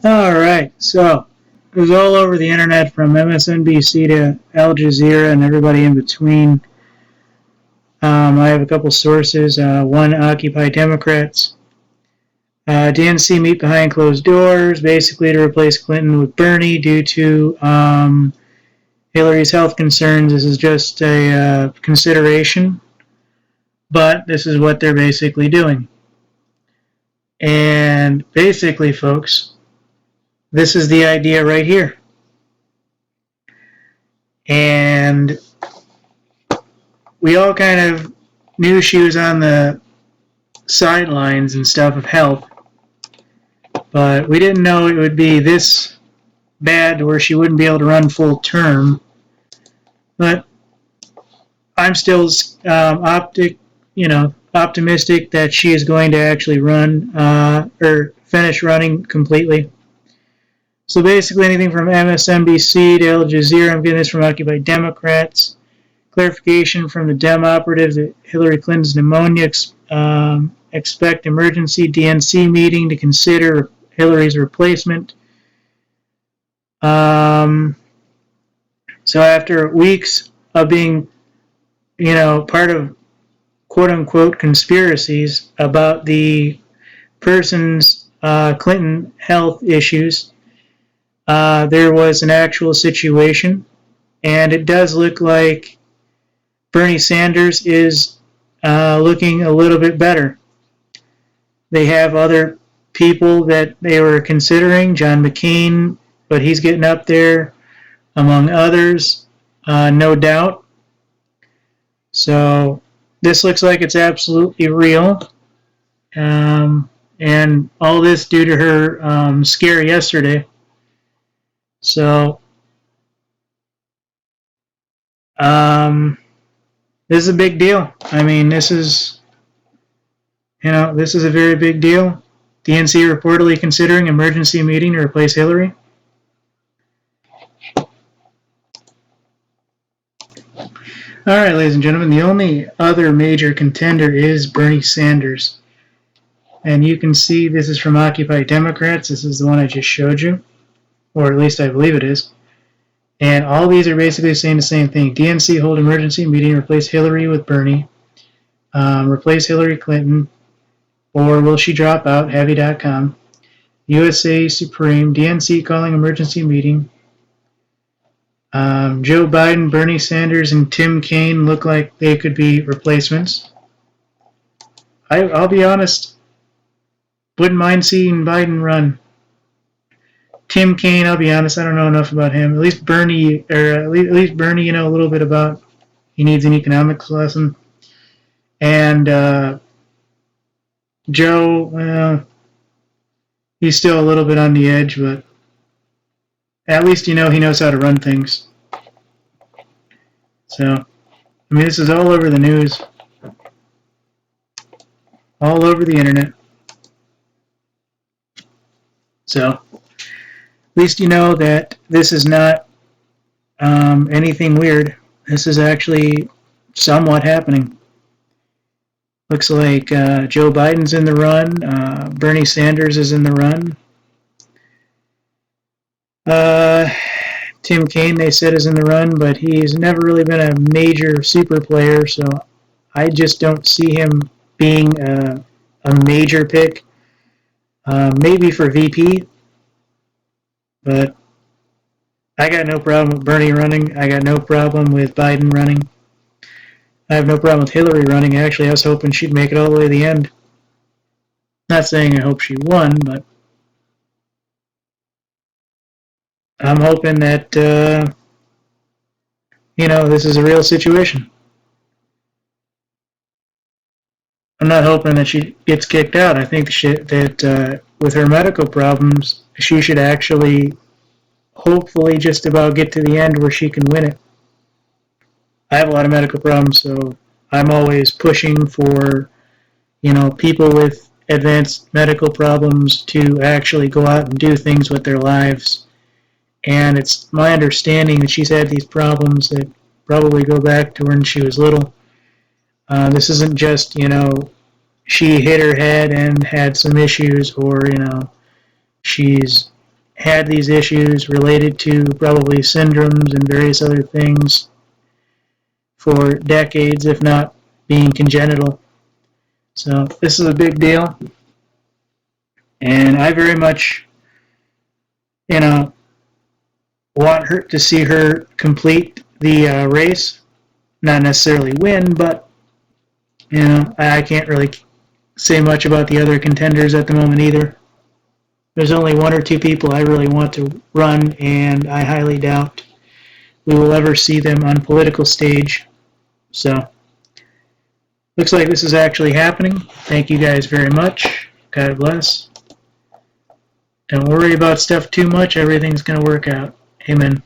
Alright, so it was all over the internet from MSNBC to Al Jazeera and everybody in between. I have a couple sources. One, Occupy Democrats. DNC meet behind closed doors, basically to replace Clinton with Bernie due to Hillary's health concerns. This is just a consideration, but this is what they're basically doing. And basically, folks, this is the idea right here. And we all kind of knew she was on the sidelines and stuff of health, but we didn't know it would be this bad where she wouldn't be able to run full term. But I'm still optimistic that she is going to actually run or finish running completely. So basically anything from MSNBC to Al Jazeera, I'm getting this from Occupy Democrats. Clarification from the Dem operatives that Hillary Clinton's pneumonia expect emergency DNC meeting to consider Hillary's replacement. So after weeks of being, part of quote-unquote conspiracies about the person's Clinton health issues, there was an actual situation, and it does look like Bernie Sanders is looking a little bit better. They have other people that they were considering, John McCain, but he's getting up there, among others, no doubt. So this looks like it's absolutely real. And all this due to her scare yesterday. So this is a big deal. I mean, this is a very big deal. DNC reportedly considering emergency meeting to replace Hillary. All right, ladies and gentlemen, the only other major contender is Bernie Sanders. And you can see this is from Occupy Democrats. This is the one I just showed you, or at least I believe it is. And all these are basically saying the same thing. DNC hold emergency meeting, replace Hillary with Bernie, replace Hillary Clinton, or will she drop out, Heavy.com. USA Supreme, DNC calling emergency meeting. Joe Biden, Bernie Sanders, and Tim Kaine look like they could be replacements. I'll be honest, wouldn't mind seeing Biden run. Tim Kaine, I'll be honest, I don't know enough about him. At least Bernie, a little bit about. He needs an economics lesson. And Joe, well, he's still a little bit on the edge, but at least he knows how to run things. So, I mean, this is all over the news, all over the internet. So, at least you know that this is not anything weird. This is actually somewhat happening. Looks like Joe Biden's in the run. Bernie Sanders is in the run. Tim Kaine, they said, is in the run, but he's never really been a major super player, so I just don't see him being a major pick. Maybe for VP, but I got no problem with Bernie running. I got no problem with Biden running. I have no problem with Hillary running. Actually, I was hoping she'd make it all the way to the end. Not saying I hope she won, but I'm hoping that, this is a real situation. I'm not hoping that she gets kicked out. I think that with her medical problems, she should actually hopefully just about get to the end where she can win it. I have a lot of medical problems, so I'm always pushing for, people with advanced medical problems to actually go out and do things with their lives. And it's my understanding that she's had these problems that probably go back to when she was little. This isn't just, she hit her head and had some issues, or, she's had these issues related to probably syndromes and various other things for decades, if not being congenital. So this is a big deal, and I very much, want her to see her complete the race. Not necessarily win, but I can't really say much about the other contenders at the moment either. There's only one or two people I really want to run, and I highly doubt we will ever see them on political stage. So, looks like this is actually happening. Thank you guys very much. God bless. Don't worry about stuff too much. Everything's going to work out. Amen.